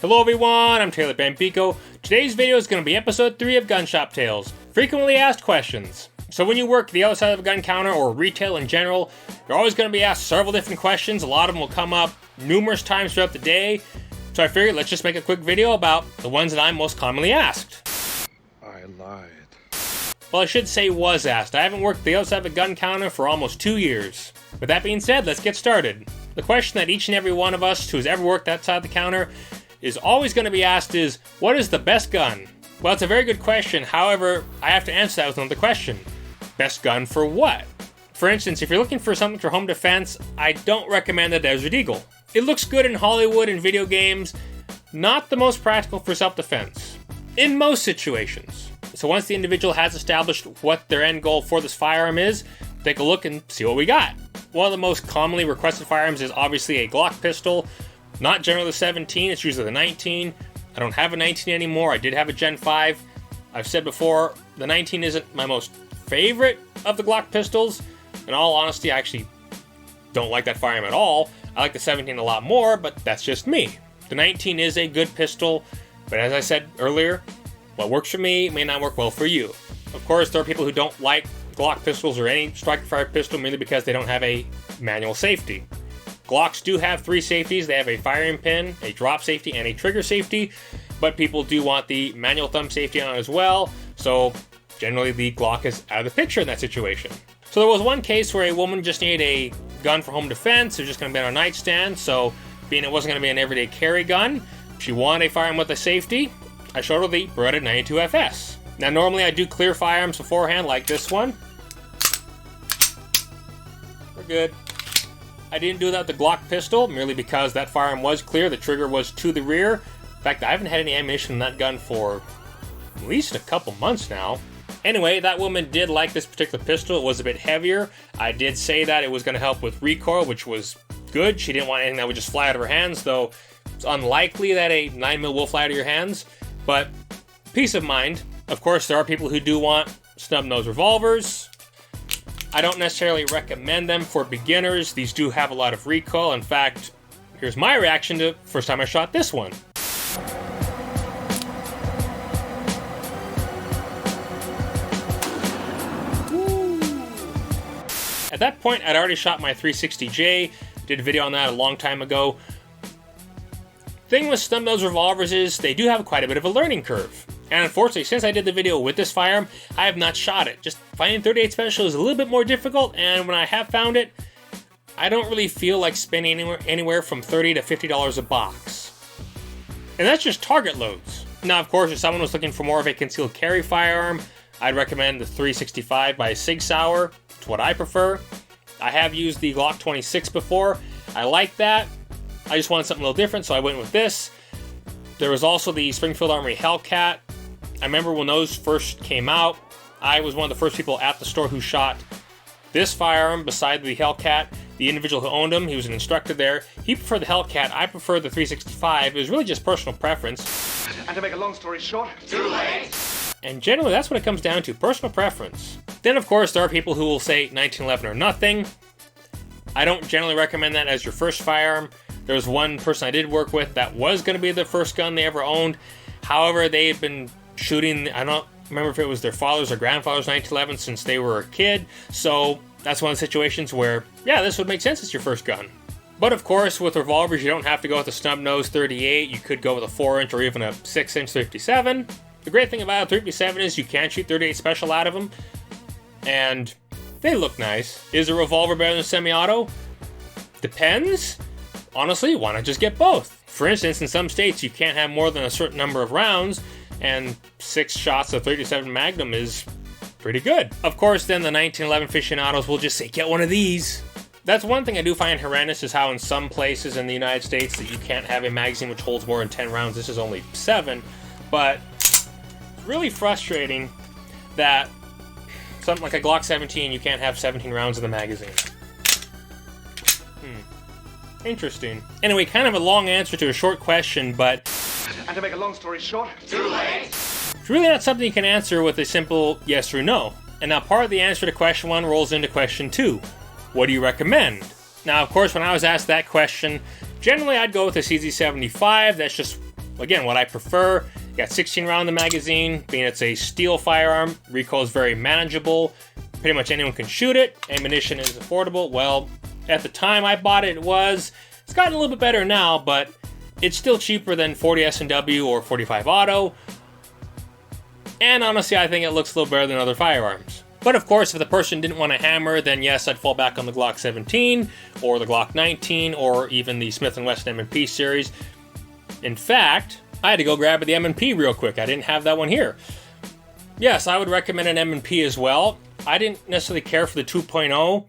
Hello everyone, I'm Taylor Bambico. Today's video is going to be episode 3 of Gun Shop Tales, frequently asked questions. So when you work the other side of a gun counter or retail in general, you're always going to be asked several different questions. A lot of them will come up numerous times throughout the day. So I figured let's just make a quick video about the ones that I'm most commonly asked. I lied. Well, I should say was asked. I haven't worked the other side of a gun counter for almost 2 years. With that being said, let's get started. The question that each and every one of us who's ever worked that side of the counter is always going to be asked is, what is the best gun? Well, it's a very good question. However, I have to answer that with another question. Best gun for what? For instance, if you're looking for something for home defense, I don't recommend the Desert Eagle. It looks good in Hollywood and video games, not the most practical for self-defense. In most situations. So once the individual has established what their end goal for this firearm is, take a look and see what we got. One of the most commonly requested firearms is obviously a Glock pistol. Not generally the 17, it's usually the 19. I don't have a 19 anymore, I did have a Gen 5. I've said before, the 19 isn't my most favorite of the Glock pistols. In all honesty, I actually don't like that firearm at all. I like the 17 a lot more, but that's just me. The 19 is a good pistol, but as I said earlier, what works for me may not work well for you. Of course, there are people who don't like Glock pistols or any striker-fire pistol merely because they don't have a manual safety. Glocks do have 3 safeties. They have a firing pin, a drop safety, and a trigger safety, but people do want the manual thumb safety on as well, so generally the Glock is out of the picture in that situation. So there was one case where a woman just needed a gun for home defense. It was just going to be on her nightstand, so being it wasn't going to be an everyday carry gun, she wanted a firearm with a safety. I showed her the Beretta 92FS. Now normally I do clear firearms beforehand like this one. We're good. I didn't do that with the Glock pistol merely because that firearm was clear, the trigger was to the rear. In fact, I haven't had any ammunition in that gun for at least a couple months now. Anyway, that woman did like this particular pistol. It was a bit heavier. I did say that it was going to help with recoil, which was good. She didn't want anything that would just fly out of her hands, though it's unlikely that a 9mm will fly out of your hands. But peace of mind. Of course, there are people who do want snub-nose revolvers. I don't necessarily recommend them for beginners. These do have a lot of recoil. In fact, here's my reaction to the first time I shot this one. At that point, I'd already shot my 360J, did a video on that a long time ago. Thing with snub-nose revolvers is they do have quite a bit of a learning curve. And unfortunately, since I did the video with this firearm, I have not shot it. Just finding 38 special is a little bit more difficult, and when I have found it, I don't really feel like spending anywhere from $30 to $50 a box. And that's just target loads. Now, of course, if someone was looking for more of a concealed carry firearm, I'd recommend the 365 by Sig Sauer. It's what I prefer. I have used the Glock 26 before. I like that. I just wanted something a little different, so I went with this. There was also the Springfield Armory Hellcat. I remember when those first came out, I was one of the first people at the store who shot this firearm beside the Hellcat. The individual who owned him, he was an instructor there. He preferred the Hellcat, I preferred the 365. It was really just personal preference. And to make a long story short, too late! And generally, that's what it comes down to, personal preference. Then, of course, there are people who will say 1911 or nothing. I don't generally recommend that as your first firearm. There was one person I did work with that was going to be the first gun they ever owned. However, they had been shooting, I don't remember if it was their father's or grandfather's 1911 since they were a kid. So that's one of the situations where, yeah, this would make sense as your first gun. But of course, with revolvers, you don't have to go with a snub-nose 38. You could go with a 4-inch or even a 6-inch 357. The great thing about a 357 is you can shoot 38 special out of them, and they look nice. Is a revolver better than a semi-auto? Depends. Honestly, why not just get both? For instance, in some states, you can't have more than a certain number of rounds, and 6 shots of 37 Magnum is pretty good. Of course, then the 1911 aficionados will just say, get one of these. That's one thing I do find horrendous is how in some places in the United States that you can't have a magazine which holds more than 10 rounds. This is only 7, but it's really frustrating that something like a Glock 17, you can't have 17 rounds in the magazine. Interesting. Anyway, kind of a long answer to a short question, but... And to make a long story short, too late! It's really not something you can answer with a simple yes or no. And now part of the answer to question 1 rolls into question 2. What do you recommend? Now, of course, when I was asked that question, generally I'd go with the CZ75. That's just Again, what I prefer, you got 16 round in the magazine, being it's a steel firearm, recoil is very manageable, pretty much anyone can shoot it, ammunition is affordable. Well, at the time I bought it, it's gotten a little bit better now, but it's still cheaper than 40 S&W or 45 Auto, and honestly I think it looks a little better than other firearms. But of course, if the person didn't want a hammer, then yes, I'd fall back on the Glock 17, or the Glock 19, or even the Smith Wesson M&P series. In fact, I had to go grab the M&P real quick. I didn't have that one here. Yes, I would recommend an M&P as well. I didn't necessarily care for the 2.0.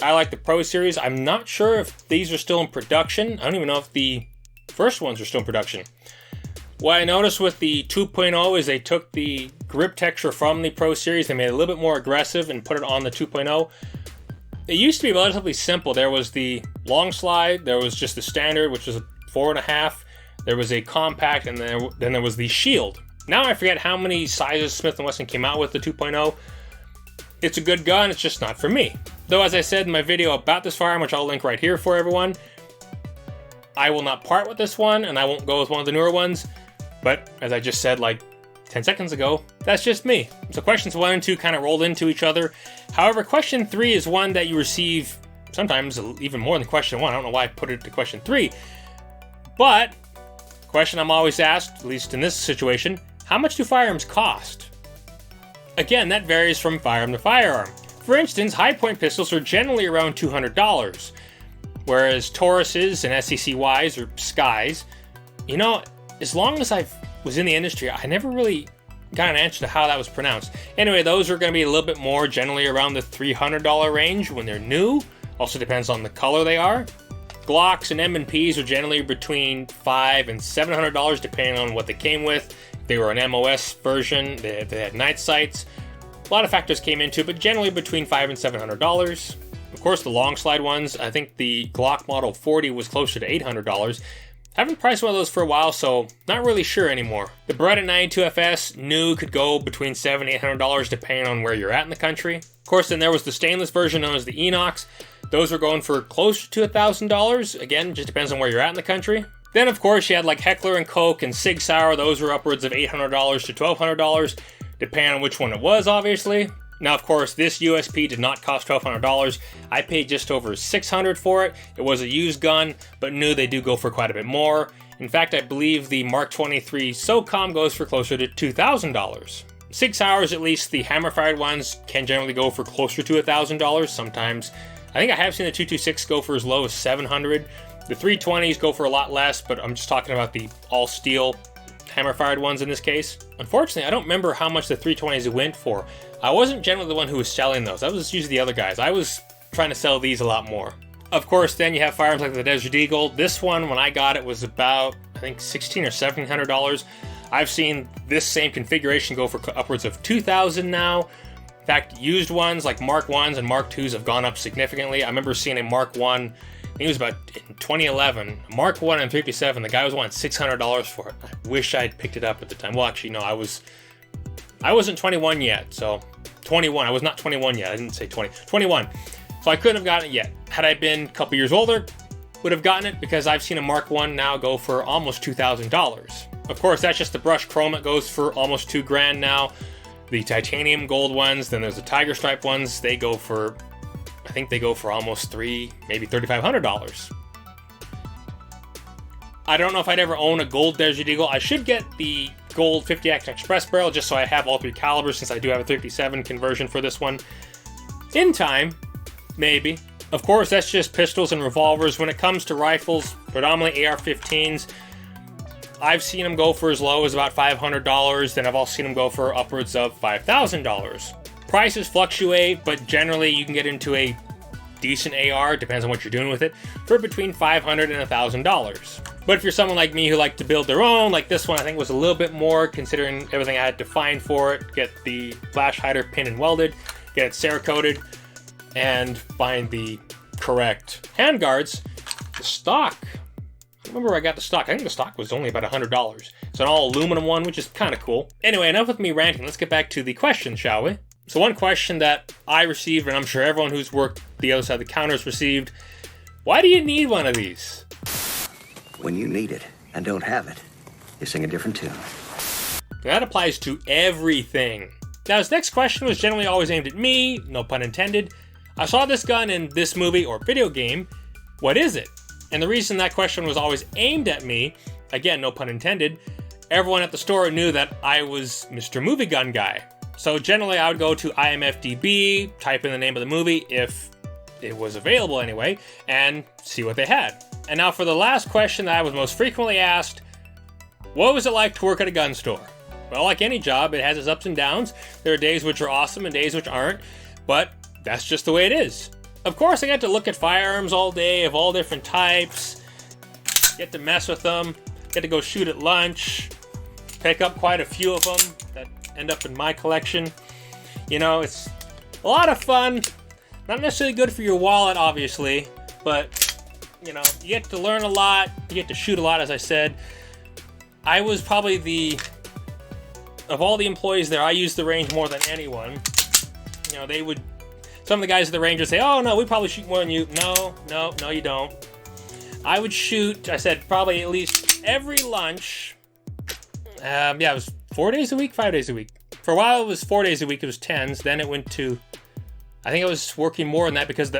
I like the Pro Series. I'm not sure if these are still in production. I don't even know if the first ones are still in production. What I noticed with the 2.0 is they took the grip texture from the Pro Series. They made it a little bit more aggressive and put it on the 2.0. It used to be relatively simple. There was the long slide. There was just the standard, which was a 4.5. There was a compact, and then there was the shield. Now I forget how many sizes Smith & Wesson came out with the 2.0. It's a good gun, it's just not for me. Though, as I said in my video about this firearm, which I'll link right here for everyone, I will not part with this one, and I won't go with one of the newer ones. But, as I just said like 10 seconds ago, that's just me. So questions 1 and 2 kind of rolled into each other. However, question 3 is one that you receive sometimes even more than question 1. I don't know why I put it to question 3. But question I'm always asked, at least in this situation, how much do firearms cost? Again, that varies from firearm to firearm. For instance, high-point pistols are generally around $200, whereas Tauruses and SCCYs or Skies, you know, as long as I was in the industry, I never really got an answer to how that was pronounced. Anyway, those are going to be a little bit more, generally around the $300 range when they're new. Also depends on the color they are. Glocks and M&Ps are generally between $500 and $700 depending on what they came with. If they were an MOS version, they had night sights. A lot of factors came into it, but generally between $500 and $700. Of course, the long slide ones, I think the Glock Model 40 was closer to $800. Haven't priced one of those for a while, so not really sure anymore. The Beretta 92FS new could go between $700 and $800 depending on where you're at in the country. Of course, then there was the stainless version known as the Enox. Those were going for closer to $1,000. Again, just depends on where you're at in the country. Then, of course, you had like Heckler & Koch and Sig Sauer. Those were upwards of $800 to $1,200, depending on which one it was, obviously. Now, of course, this USP did not cost $1,200. I paid just over $600 for it. It was a used gun, but new they do go for quite a bit more. In fact, I believe the Mark 23 SOCOM goes for closer to $2,000. Sig Sauers, at least the hammer-fired ones, can generally go for closer to $1,000. Sometimes, I think I have seen the 226 go for as low as $700. The 320s go for a lot less, but I'm just talking about the all-steel hammer-fired ones in this case. Unfortunately, I don't remember how much the 320s went for. I wasn't generally the one who was selling those. That was usually the other guys. I was trying to sell these a lot more. Of course, then you have firearms like the Desert Eagle. This one, when I got it, was about, I think, $1,600 or $1,700. I've seen this same configuration go for upwards of $2,000 now. In fact, used ones like Mark 1s and Mark 2s have gone up significantly. I remember seeing a Mark 1, I think it was about in 2011, Mark 1 and 357, the guy was wanting $600 for it. I wish I'd picked it up at the time. Well, actually, no, I wasn't 21 yet, so 21. I was not 21 yet. I didn't say 20. 21. So I couldn't have gotten it yet. Had I been a couple years older, would have gotten it because I've seen a Mark 1 now go for almost $2,000. Of course, that's just the brushed chrome. It goes for almost $2,000 now. The titanium gold ones, then there's the tiger stripe ones. They go for, I think they go for almost $3,000, maybe $3,500. I don't know if I'd ever own a gold Desert Eagle. I should get the gold 50X Express barrel just so I have all 3 calibers, since I do have a 357 conversion for this one. In time, maybe. Of course, that's just pistols and revolvers. When it comes to rifles, predominantly AR-15s, I've seen them go for as low as about $500, then I've also seen them go for upwards of $5,000. Prices fluctuate, but generally you can get into a decent AR, depends on what you're doing with it, for between $500 and $1,000. But if you're someone like me who like to build their own, like this one I think was a little bit more, considering everything I had to find for it, get the flash hider pin and welded, get it Cerakoted, and find the correct handguards. The stock, I remember where I got the stock. I think the stock was only about $100. It's an all aluminum one, which is kind of cool. Anyway, enough with me ranting. Let's get back to the questions, shall we? So one question that I received, and I'm sure everyone who's worked the other side of the counter has received, why do you need one of these? When you need it and don't have it, you sing a different tune. That applies to everything. Now, his next question was generally always aimed at me, no pun intended. I saw this gun in this movie or video game. What is it? And the reason that question was always aimed at me, again, no pun intended, everyone at the store knew that I was Mr. Movie Gun Guy. So generally I would go to IMFDB, type in the name of the movie if it was available anyway, and see what they had. And now for the last question that I was most frequently asked, what was it like to work at a gun store? Well, like any job, it has its ups and downs. There are days which are awesome and days which aren't, but that's just the way it is. Of course, I get to look at firearms all day of all different types, get to mess with them, get to go shoot at lunch, pick up quite a few of them that end up in my collection. You know, it's a lot of fun. Not necessarily good for your wallet, obviously, but, you know, you get to learn a lot, you get to shoot a lot, as I said. I was probably of all the employees there, I used the range more than anyone. You know, some of the guys at the range would say, oh no, we probably shoot more than you. No, you don't. I would shoot, I said, probably at least every lunch. Yeah, it was 4 days a week, 5 days a week. For a while it was 4 days a week, it was 10s. Then it went to, I think I was working more than that because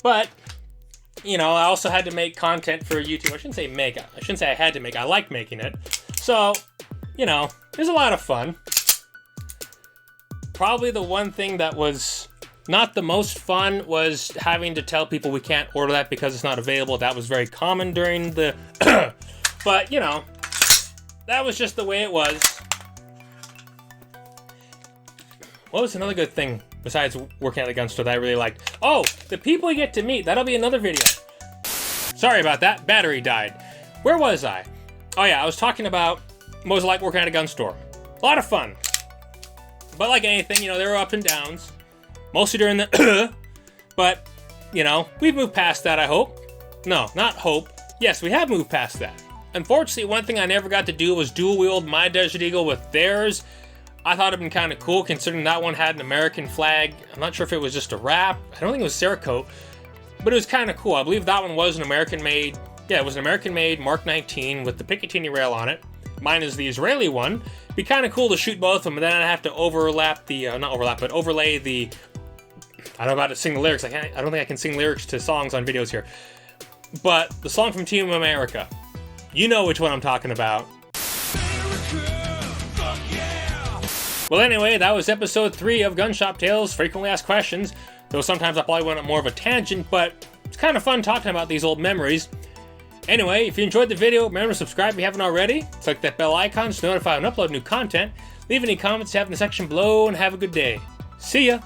but, you know, I also had to make content for YouTube. I shouldn't say I had to make, I like making it. So, you know, it was a lot of fun. Probably the one thing that was not the most fun was having to tell people we can't order that because it's not available. That was very common during the, but, you know, that was just the way it was. What was another good thing besides working at the gun store that I really liked? Oh, the people you get to meet. That'll be another video. Sorry about that. Battery died. Where was I? Oh yeah, I was talking about what it was like working at a gun store. A lot of fun. But like anything, you know, there were ups and downs. Mostly during the but, you know, we've moved past that, I hope. No, not hope. Yes, we have moved past that. Unfortunately, one thing I never got to do was dual wield my Desert Eagle with theirs. I thought it'd been kind of cool considering that one had an American flag. I'm not sure if it was just a wrap. I don't think it was Cerakote, but it was kind of cool. I believe that one was an American-made. Yeah, it was an American-made Mark 19 with the Picatinny rail on it. Mine is the Israeli one. Be kind of cool to shoot both of them, and then I'd have to overlay the. I don't know about to sing the lyrics. I don't think I can sing lyrics to songs on videos here. But the song from Team Merica, you know which one I'm talking about. Well, anyway, that was episode 3 of Gun Shop Tales, Frequently Asked Questions. Though sometimes I probably went on more of a tangent, but it's kind of fun talking about these old memories. Anyway, if you enjoyed the video, remember to subscribe if you haven't already. Click that bell icon to notify when I upload new content. Leave any comments you have in the section below, and have a good day. See ya!